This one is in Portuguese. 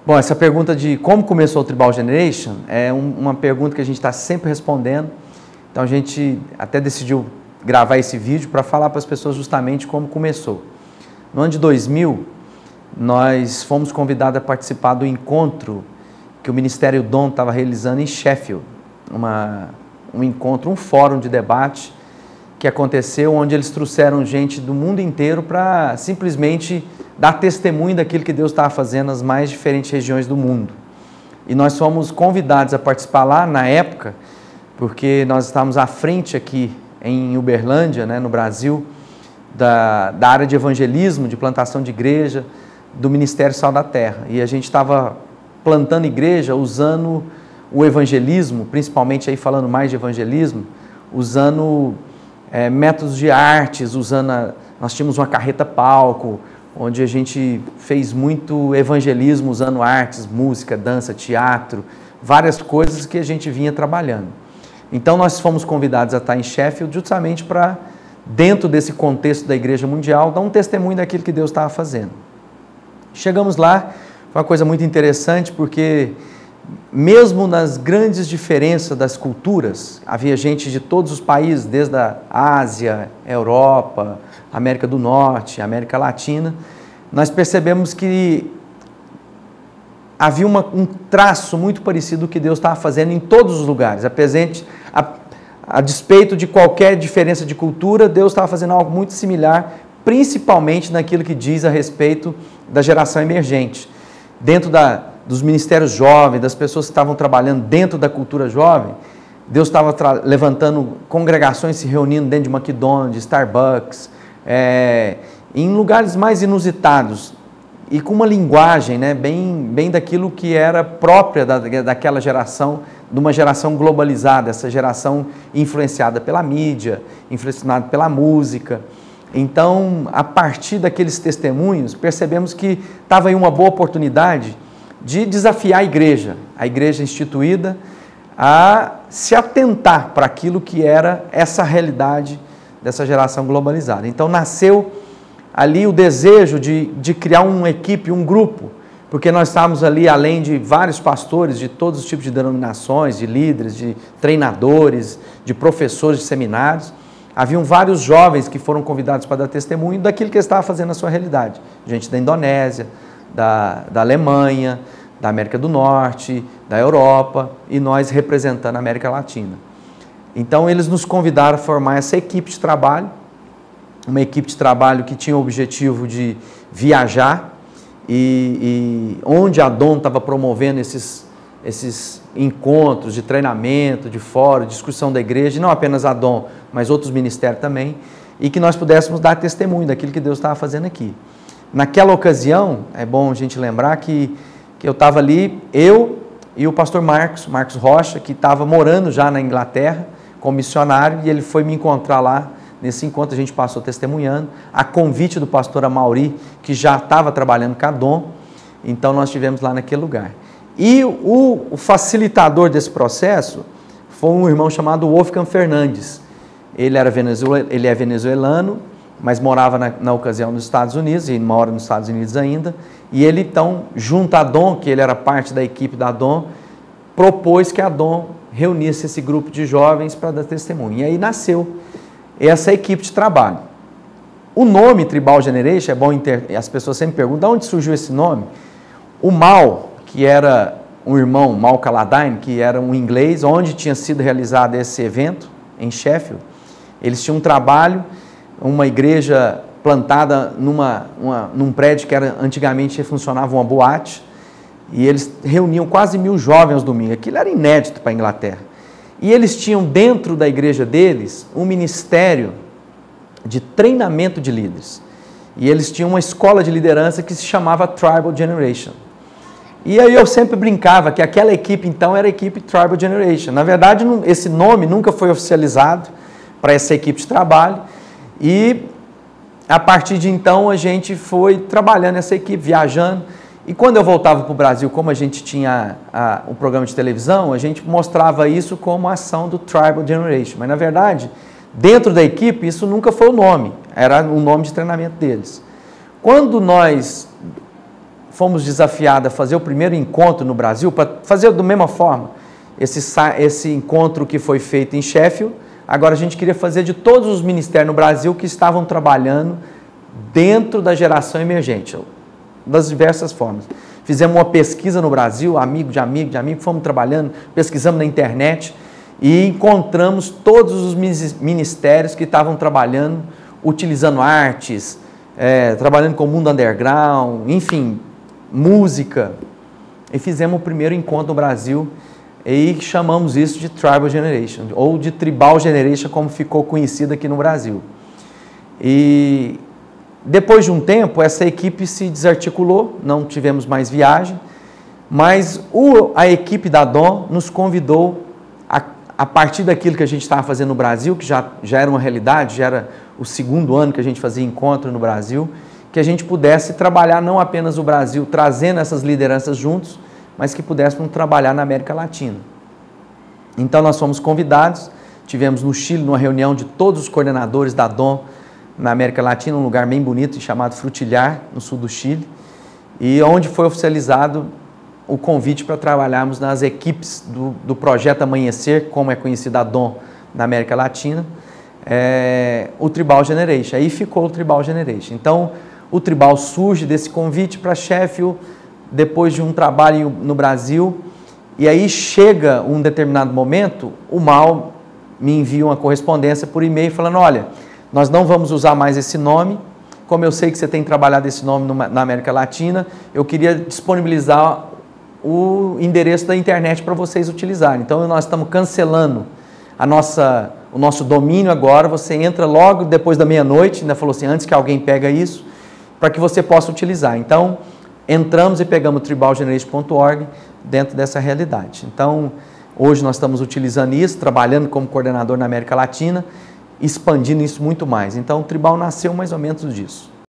Bom, essa pergunta de como começou o Tribal Generation é uma pergunta que a gente está sempre respondendo. Então a gente até decidiu gravar esse vídeo para falar para as pessoas justamente como começou. No ano de 2000, nós fomos convidados a participar do encontro que o Ministério Dom estava realizando em Sheffield. Um encontro, um fórum de debate que aconteceu onde eles trouxeram gente do mundo inteiro para simplesmente dar testemunho daquilo que Deus estava fazendo nas mais diferentes regiões do mundo. E nós fomos convidados a participar lá na época, porque nós estávamos à frente aqui em Uberlândia, no Brasil, da área de evangelismo, de plantação de igreja, do Ministério Sal da Terra. E a gente estava plantando igreja usando o evangelismo, principalmente aí falando mais de evangelismo, usando métodos de artes, nós tínhamos uma carreta-palco, onde a gente fez muito evangelismo usando artes, música, dança, teatro, várias coisas que a gente vinha trabalhando. Então nós fomos convidados a estar em Sheffield justamente para, dentro desse contexto da Igreja Mundial, dar um testemunho daquilo que Deus estava fazendo. Chegamos lá, foi uma coisa muito interessante, porque mesmo nas grandes diferenças das culturas, havia gente de todos os países, desde a Ásia, Europa, América do Norte, América Latina, nós percebemos que havia um traço muito parecido do que Deus estava fazendo em todos os lugares. A despeito de qualquer diferença de cultura, Deus estava fazendo algo muito similar, principalmente naquilo que diz a respeito da geração emergente. Dentro dos ministérios jovens, das pessoas que estavam trabalhando dentro da cultura jovem, Deus estava levantando congregações, se reunindo dentro de McDonald's, Starbucks, em lugares mais inusitados e com uma linguagem bem daquilo que era própria daquela geração, de uma geração globalizada, essa geração influenciada pela mídia, influenciada pela música. Então, a partir daqueles testemunhos, percebemos que estava aí uma boa oportunidade de desafiar a igreja instituída, a se atentar para aquilo que era essa realidade dessa geração globalizada. Então nasceu ali o desejo de criar uma equipe, um grupo, porque nós estávamos ali, além de vários pastores de todos os tipos de denominações, de líderes, de treinadores, de professores de seminários, haviam vários jovens que foram convidados para dar testemunho daquilo que eles estavam fazendo na sua realidade. Gente da Indonésia, da Alemanha, da América do Norte, da Europa, e nós representando a América Latina. Então eles nos convidaram a formar essa equipe de trabalho, uma equipe de trabalho que tinha o objetivo de viajar, e onde a Dom estava promovendo esses encontros de treinamento, de fórum, de discussão da igreja, e não apenas a Dom, mas outros ministérios também, e que nós pudéssemos dar testemunho daquilo que Deus estava fazendo aqui. Naquela ocasião, é bom a gente lembrar que eu estava ali, eu e o pastor Marcos Rocha, que estava morando já na Inglaterra como missionário, e ele foi me encontrar lá. Nesse encontro a gente passou testemunhando, a convite do pastor Amauri, que já estava trabalhando com a Dom, então nós estivemos lá naquele lugar. E o facilitador desse processo foi um irmão chamado Wolfgang Fernandes. Ele é venezuelano, mas morava na ocasião nos Estados Unidos, e mora nos Estados Unidos ainda, e ele então, junto à Dom, que ele era parte da equipe da Dom, propôs que a Dom reunisse esse grupo de jovens para dar testemunho. E aí nasceu essa equipe de trabalho. O nome Tribal Generation, é bom, as pessoas sempre perguntam, de onde surgiu esse nome? O Mal, que era um irmão, Mal Caladine, que era um inglês, onde tinha sido realizado esse evento, em Sheffield, eles tinham um trabalho, uma igreja plantada num prédio que antigamente funcionava uma boate, e eles reuniam quase 1000 jovens aos domingos. Aquilo era inédito para a Inglaterra. E eles tinham dentro da igreja deles um ministério de treinamento de líderes. E eles tinham uma escola de liderança que se chamava Tribal Generation. E aí eu sempre brincava que aquela equipe então era a equipe Tribal Generation. Na verdade, esse nome nunca foi oficializado para essa equipe de trabalho. E a partir de então a gente foi trabalhando essa equipe, viajando. E quando eu voltava para o Brasil, como a gente tinha um programa de televisão, a gente mostrava isso como ação do Tribal Generation. Mas, na verdade, dentro da equipe, isso nunca foi o nome. Era o nome de treinamento deles. Quando nós fomos desafiados a fazer o primeiro encontro no Brasil, para fazer da mesma forma, esse encontro que foi feito em Sheffield, agora a gente queria fazer de todos os ministérios no Brasil que estavam trabalhando dentro da geração emergente, das diversas formas. Fizemos uma pesquisa no Brasil, amigo de amigo de amigo, fomos trabalhando, pesquisamos na internet e encontramos todos os ministérios que estavam trabalhando, utilizando artes, trabalhando com o mundo underground, enfim, música. E fizemos o primeiro encontro no Brasil e chamamos isso de Tribal Generation, ou de Tribal Generation, como ficou conhecido aqui no Brasil. E depois de um tempo, essa equipe se desarticulou, não tivemos mais viagem, mas a equipe da DOM nos convidou, a partir daquilo que a gente estava fazendo no Brasil, que já era uma realidade, já era o segundo ano que a gente fazia encontro no Brasil, que a gente pudesse trabalhar não apenas o Brasil, trazendo essas lideranças juntos, mas que pudéssemos trabalhar na América Latina. Então nós fomos convidados, tivemos no Chile uma reunião de todos os coordenadores da DOM na América Latina, um lugar bem bonito chamado Frutilhar, no sul do Chile, e onde foi oficializado o convite para trabalharmos nas equipes do Projeto Amanhecer, como é conhecida a DOM na América Latina, o Tribal Generation. Aí ficou o Tribal Generation. Então, o Tribal surge desse convite para Sheffield, depois de um trabalho no Brasil, e aí chega um determinado momento, o Mal me envia uma correspondência por e-mail falando, olha, nós não vamos usar mais esse nome, como eu sei que você tem trabalhado esse nome na América Latina, eu queria disponibilizar o endereço da internet para vocês utilizarem. Então, nós estamos cancelando o nosso domínio agora, você entra logo depois da meia-noite, ainda falou assim, antes que alguém pega isso, para que você possa utilizar. Então, entramos e pegamos o tribalgeneration.org dentro dessa realidade. Então, hoje nós estamos utilizando isso, trabalhando como coordenador na América Latina, expandindo isso muito mais. Então, o Tribal nasceu mais ou menos disso.